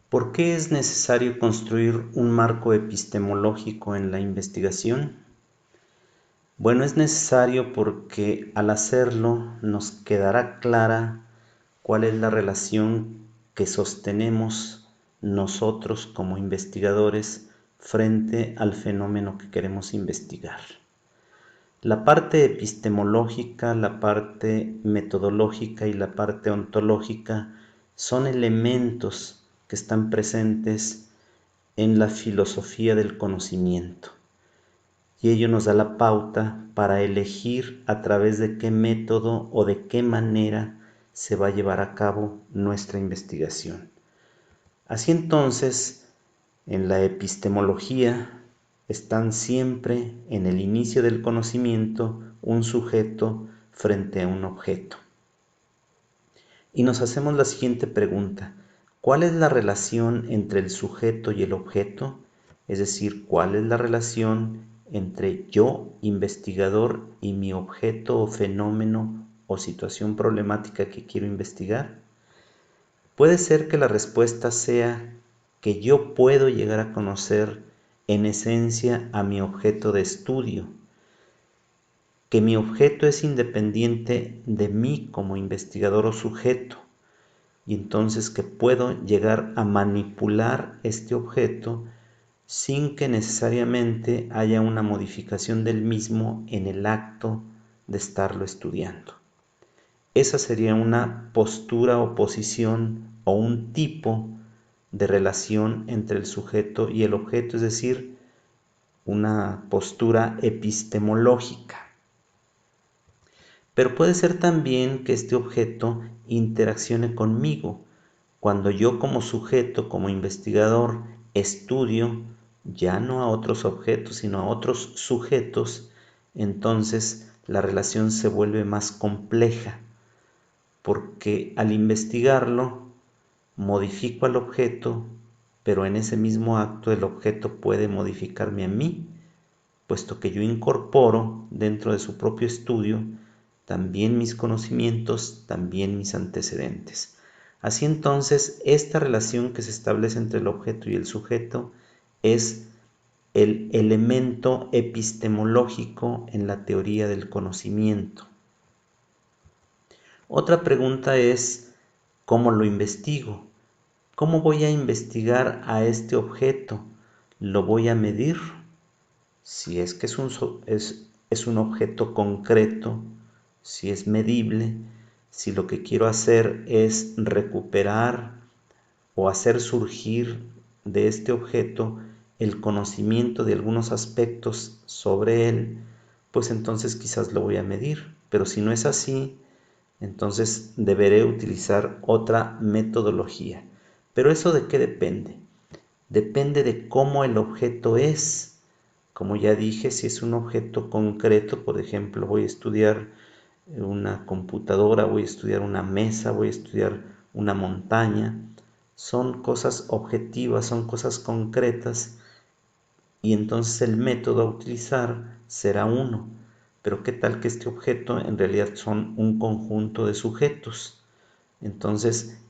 ¿Por qué es necesario construir un marco epistemológico en la investigación? Bueno, es necesario porque al hacerlo nos quedará clara cuál es la relación que sostenemos nosotros como investigadores frente al fenómeno que queremos investigar. La parte epistemológica, la parte metodológica y la parte ontológica son elementos que están presentes en la filosofía del conocimiento, y ello nos da la pauta para elegir a través de qué método o de qué manera se va a llevar a cabo nuestra investigación. Así entonces, en la epistemología están siempre en el inicio del conocimiento un sujeto frente a un objeto. Y nos hacemos la siguiente pregunta: ¿cuál es la relación entre el sujeto y el objeto? Es decir, ¿cuál es la relación entre yo, investigador, y mi objeto o fenómeno o situación problemática que quiero investigar? Puede ser que la respuesta sea que yo puedo llegar a conocer en esencia a mi objeto de estudio, que mi objeto es independiente de mí como investigador o sujeto, y entonces que puedo llegar a manipular este objeto sin que necesariamente haya una modificación del mismo en el acto de estarlo estudiando. Esa sería una postura o posición o un tipo de relación entre el sujeto y el objeto, es decir, una postura epistemológica. Pero puede ser también que este objeto interaccione conmigo. Cuando yo como sujeto, como investigador, estudio ya no a otros objetos, sino a otros sujetos, entonces la relación se vuelve más compleja, porque al investigarlo modifico al objeto, pero en ese mismo acto el objeto puede modificarme a mí, puesto que yo incorporo dentro de su propio estudio también mis conocimientos, también mis antecedentes. Así entonces, esta relación que se establece entre el objeto y el sujeto es el elemento epistemológico en la teoría del conocimiento. Otra pregunta es: ¿cómo lo investigo? ¿Cómo voy a investigar a este objeto? ¿Lo voy a medir? Si es que es un objeto concreto, si es medible, si lo que quiero hacer es recuperar o hacer surgir de este objeto el conocimiento de algunos aspectos sobre él, pues entonces quizás lo voy a medir. Pero si no es así, entonces deberé utilizar otra metodología. ¿Pero eso de qué depende? Depende de cómo el objeto es. Como ya dije, si es un objeto concreto, por ejemplo, voy a estudiar una computadora, voy a estudiar una mesa, voy a estudiar una montaña, son cosas objetivas, son cosas concretas, y entonces el método a utilizar será uno. Pero ¿qué tal que este objeto en realidad son un conjunto de sujetos? Entonces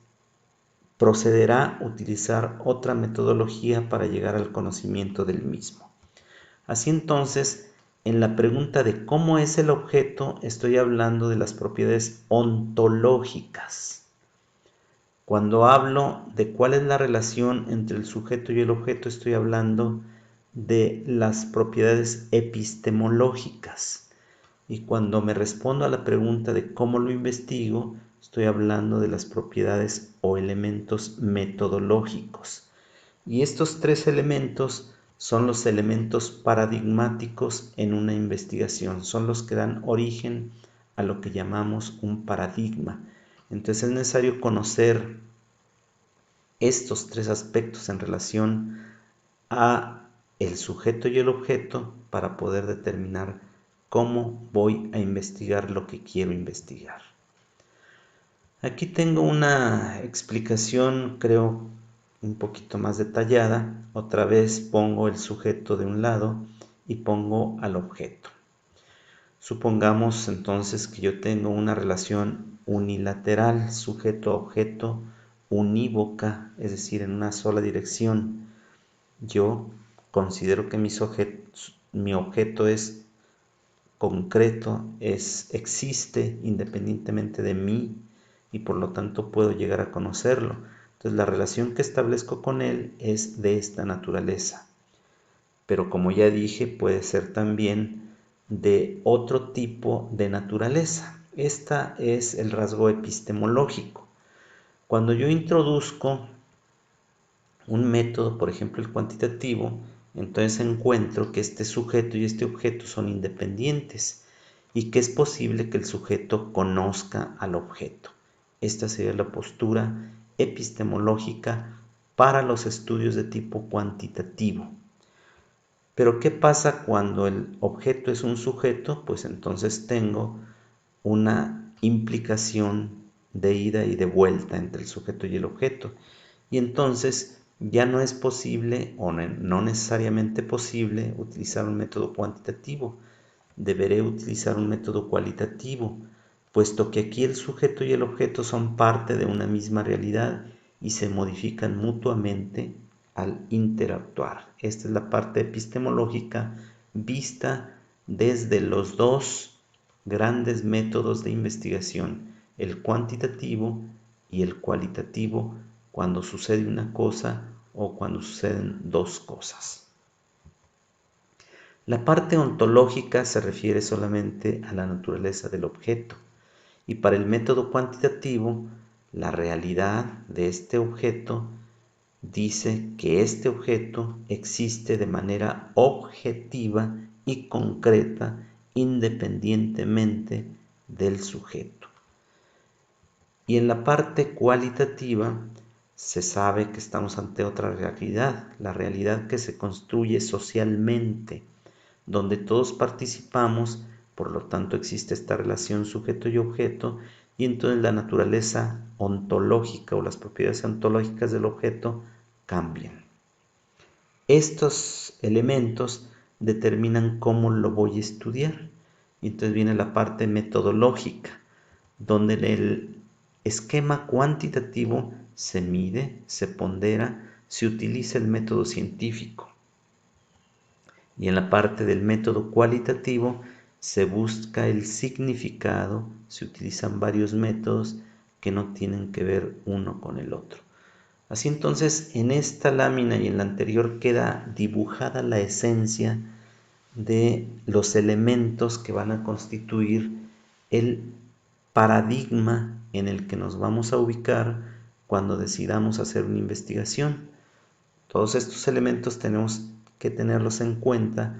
procederá a utilizar otra metodología para llegar al conocimiento del mismo. Así entonces, en la pregunta de cómo es el objeto, estoy hablando de las propiedades ontológicas. Cuando hablo de cuál es la relación entre el sujeto y el objeto, estoy hablando de las propiedades epistemológicas. Y cuando me respondo a la pregunta de cómo lo investigo, estoy hablando de las propiedades o elementos metodológicos. Y estos tres elementos son los elementos paradigmáticos en una investigación, son los que dan origen a lo que llamamos un paradigma. Entonces es necesario conocer estos tres aspectos en relación a el sujeto y el objeto para poder determinar cómo voy a investigar lo que quiero investigar. Aquí tengo una explicación, creo, un poquito más detallada. Otra vez pongo el sujeto de un lado y pongo al objeto. Supongamos entonces que yo tengo una relación unilateral sujeto-objeto unívoca, es decir, en una sola dirección. Yo considero que mi objeto es concreto, existe independientemente de mí y por lo tanto puedo llegar a conocerlo. Entonces la relación que establezco con él es de esta naturaleza. Pero como ya dije, puede ser también de otro tipo de naturaleza. Esta es el rasgo epistemológico. Cuando yo introduzco un método, por ejemplo el cuantitativo, entonces encuentro que este sujeto y este objeto son independientes y que es posible que el sujeto conozca al objeto. Esta sería la postura epistemológica para los estudios de tipo cuantitativo. Pero ¿qué pasa cuando el objeto es un sujeto? Pues entonces tengo una implicación de ida y de vuelta entre el sujeto y el objeto. Y entonces ya no es posible o no necesariamente posible utilizar un método cuantitativo. Deberé utilizar un método cualitativo, puesto que aquí el sujeto y el objeto son parte de una misma realidad y se modifican mutuamente al interactuar. Esta es la parte epistemológica vista desde los dos grandes métodos de investigación, el cuantitativo y el cualitativo, cuando sucede una cosa o cuando suceden dos cosas. La parte ontológica se refiere solamente a la naturaleza del objeto y para el método cuantitativo, la realidad de este objeto dice que este objeto existe de manera objetiva y concreta independientemente del sujeto. Y en la parte cualitativa se sabe que estamos ante otra realidad, la realidad que se construye socialmente, donde todos participamos, por lo tanto existe esta relación sujeto y objeto, y entonces la naturaleza ontológica o las propiedades ontológicas del objeto cambian. Estos elementos determinan cómo lo voy a estudiar, y entonces viene la parte metodológica, donde en el esquema cuantitativo se mide, se pondera, se utiliza el método científico. Y en la parte del método cualitativo se busca el significado, se utilizan varios métodos que no tienen que ver uno con el otro. Así entonces, en esta lámina y en la anterior queda dibujada la esencia de los elementos que van a constituir el paradigma en el que nos vamos a ubicar cuando decidamos hacer una investigación. Todos estos elementos tenemos que tenerlos en cuenta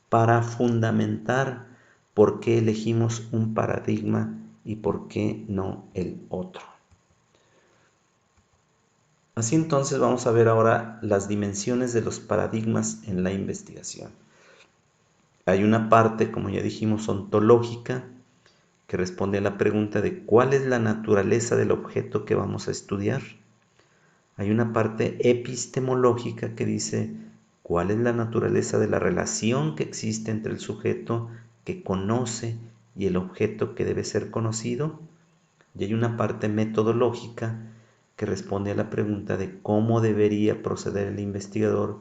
para fundamentar por qué elegimos un paradigma y por qué no el otro. Así entonces vamos a ver ahora las dimensiones de los paradigmas en la investigación. Hay una parte, como ya dijimos, ontológica, que responde a la pregunta de cuál es la naturaleza del objeto que vamos a estudiar. Hay una parte epistemológica que dice cuál es la naturaleza de la relación que existe entre el sujeto que conoce y el objeto que debe ser conocido. Y hay una parte metodológica que responde a la pregunta de cómo debería proceder el investigador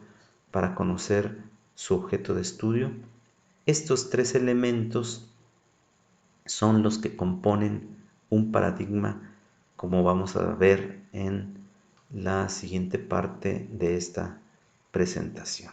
para conocer su objeto de estudio. Estos tres elementos son los que componen un paradigma, como vamos a ver en la siguiente parte de esta presentación.